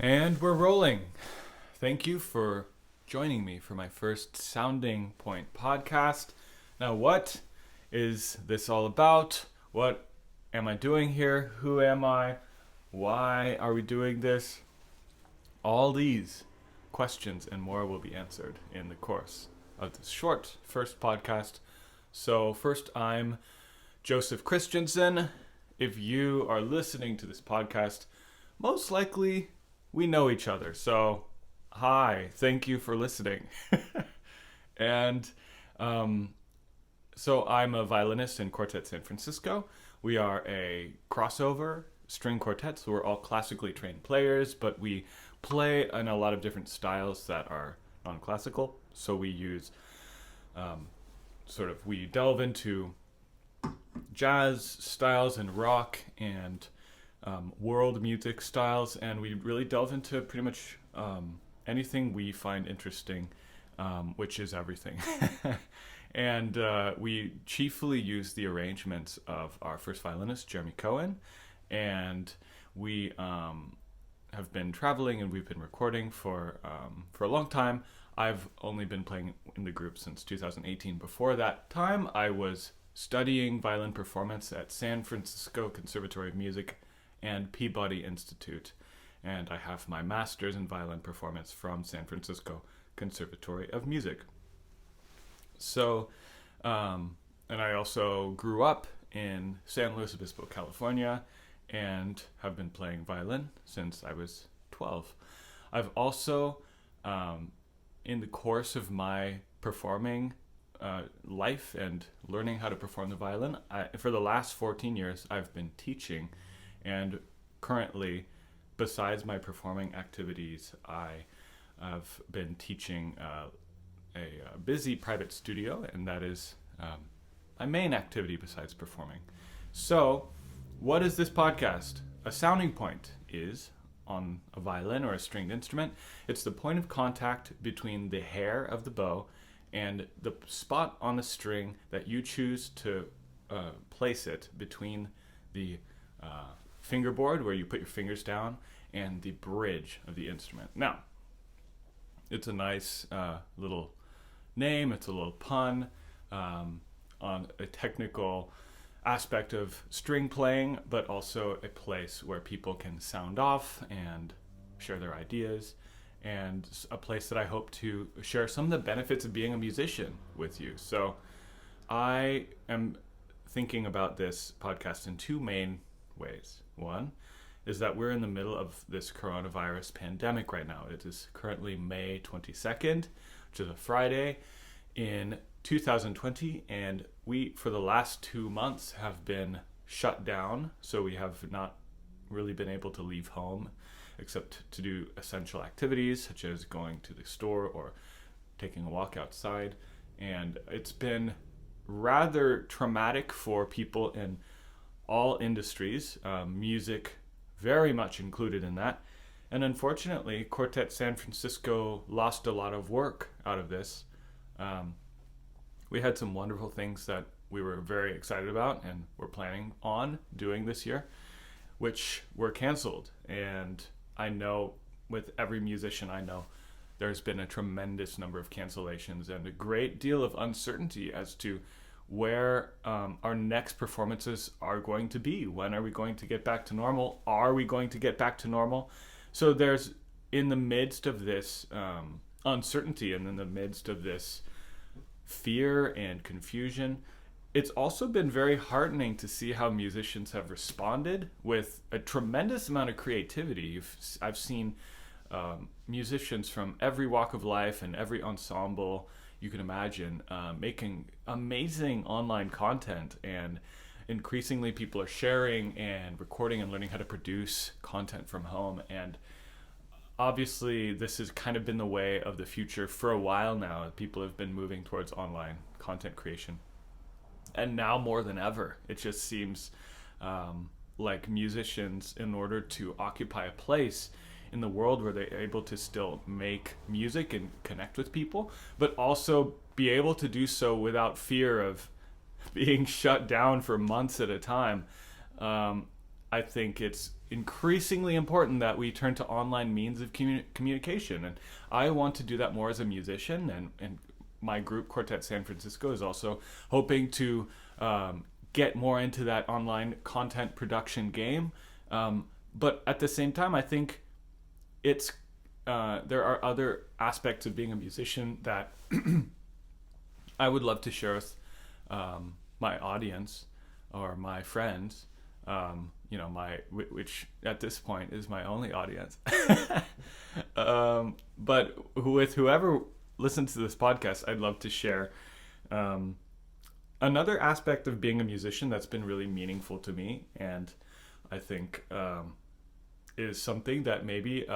And we're rolling. Thank you for joining me for my first Sounding Point podcast. Now, what is this all about? What am I doing here? Who am I? Why are we doing this? All these questions and more will be answered in the course of this short first podcast. So, first, I'm Joseph Christensen. If you are listening to this podcast, most likely we know each other. So, hi, thank you for listening. And so I'm a violinist in Quartet San Francisco. We are a crossover string quartet, so we're all classically trained players, but we play in a lot of different styles that are non-classical. So we use we delve into jazz styles and rock and world music styles, and we really delve into pretty much anything we find interesting, which is everything. And we chiefly use the arrangements of our first violinist, Jeremy Cohen, and we have been traveling and we've been recording for a long time. I've only been playing in the group since 2018. Before that time, I was studying violin performance at San Francisco Conservatory of Music and Peabody Institute, and I have my master's in violin performance from San Francisco Conservatory of Music. So, and I also grew up in San Luis Obispo, California, and have been playing violin since I was 12. I've also, in the course of my performing life and learning how to perform the violin, for the last 14 years, I've been teaching. And currently, besides my performing activities, I have been teaching a busy private studio, and that is my main activity besides performing. So, what is this podcast? A sounding point is, on a violin or a stringed instrument, it's the point of contact between the hair of the bow and the spot on the string that you choose to place it between the fingerboard, where you put your fingers down, and the bridge of the instrument. Now, it's a nice little name, it's a little pun on a technical aspect of string playing, but also a place where people can sound off and share their ideas, and a place that I hope to share some of the benefits of being a musician with you. So I am thinking about this podcast in two main ways. One is that we're in the middle of this coronavirus pandemic right now. It is currently May 22nd, which is a Friday in 2020, and we, for the last 2 months, have been shut down. So we have not really been able to leave home except to do essential activities such as going to the store or taking a walk outside. And it's been rather traumatic for people in all industries, music very much included in that. And unfortunately, Quartet San Francisco lost a lot of work out of this. We had some wonderful things that we were very excited about and were planning on doing this year, which were canceled. And I know with every musician I know, there's been a tremendous number of cancellations and a great deal of uncertainty as to where our next performances are going to be. When are we going to get back to normal? Are we going to get back to normal? So there's, in the midst of this uncertainty and in the midst of this fear and confusion, it's also been very heartening to see how musicians have responded with a tremendous amount of creativity. I've seen musicians from every walk of life and every ensemble you can imagine making amazing online content, and increasingly people are sharing and recording and learning how to produce content from home. And obviously this has kind of been the way of the future for a while now. People have been moving towards online content creation, and now more than ever it just seems like musicians, in order to occupy a place in the world where they're able to still make music and connect with people, but also be able to do so without fear of being shut down for months at a time, I think it's increasingly important that we turn to online means of communication. And I want to do that more as a musician. And my group, Quartet San Francisco, is also hoping to get more into that online content production game. But at the same time, I think it's there are other aspects of being a musician that I would love to share with my audience or my friends. Which at this point is my only audience. But with whoever listens to this podcast, I'd love to share another aspect of being a musician that's been really meaningful to me, and I think is something that maybe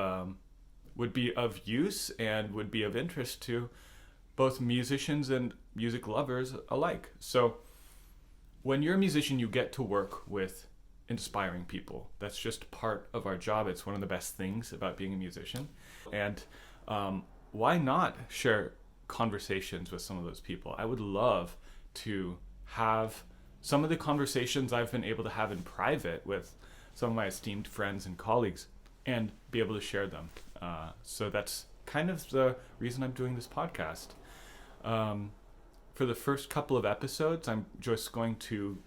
would be of use and would be of interest to both musicians and music lovers alike. So when you're a musician, you get to work with inspiring people. That's just part of our job. It's one of the best things about being a musician. And why not share conversations with some of those people? I would love to have some of the conversations I've been able to have in private with some of my esteemed friends and colleagues and be able to share them. So that's kind of the reason I'm doing this podcast. For the first couple of episodes, I'm just going to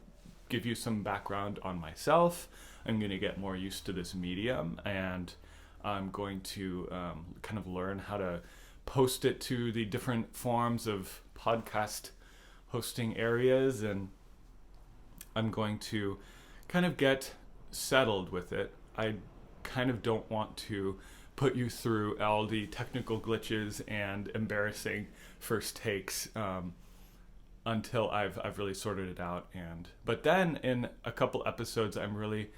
give you some background on myself. I'm going to get more used to this medium, and I'm going to kind of learn how to post it to the different forms of podcast hosting areas, and I'm going to kind of get settled with it. I kind of don't want to put you through all the technical glitches and embarrassing first takes until I've really sorted it out. But then in a couple episodes, I'm really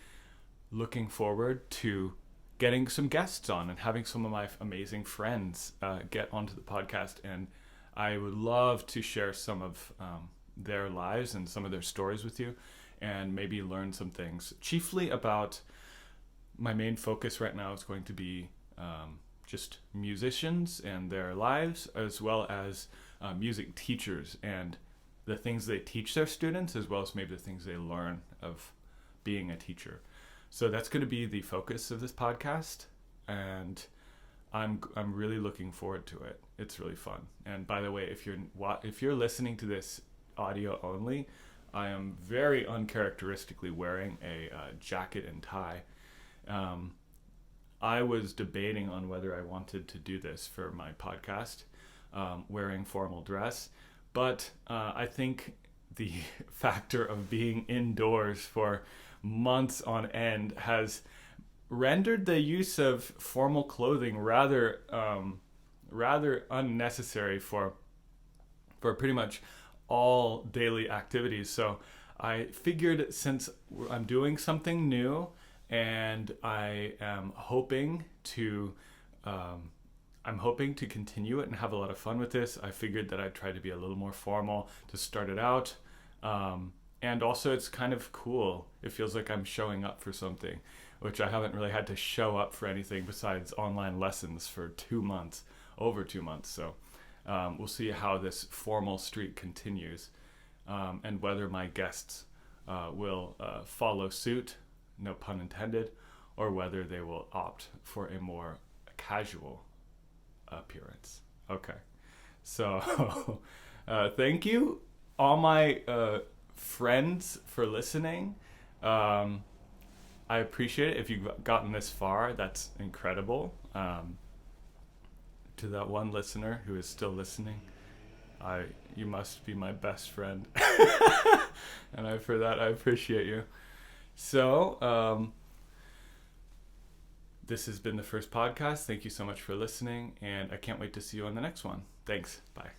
looking forward to getting some guests on and having some of my amazing friends get onto the podcast. And I would love to share some of their lives and some of their stories with you, and maybe learn some things. Chiefly about my main focus right now is going to be just musicians and their lives, as well as music teachers and the things they teach their students, as well as maybe the things they learn of being a teacher. So that's going to be the focus of this podcast, and I'm really looking forward to it. It's really fun. And by the way, if you're listening to this audio only, I am very uncharacteristically wearing a jacket and tie. I was debating on whether I wanted to do this for my podcast, wearing formal dress, but I think the factor of being indoors for months on end has rendered the use of formal clothing rather unnecessary for pretty much all daily activities. So I figured, since I'm doing something new and I am hoping to continue it and have a lot of fun with this, I figured that I'd try to be a little more formal to start it out. And also, it's kind of cool. It feels like I'm showing up for something, which I haven't really had to show up for anything besides online lessons for over 2 months. So we'll see how this formal streak continues, and whether my guests will follow suit, no pun intended, or whether they will opt for a more casual appearance. Okay. So thank you, all my friends, for listening. I appreciate it. If you've gotten this far, that's incredible. To that one listener who is still listening, you must be my best friend. And for that, I appreciate you. So this has been the first podcast. Thank you so much for listening, and I can't wait to see you on the next one. Thanks. Bye.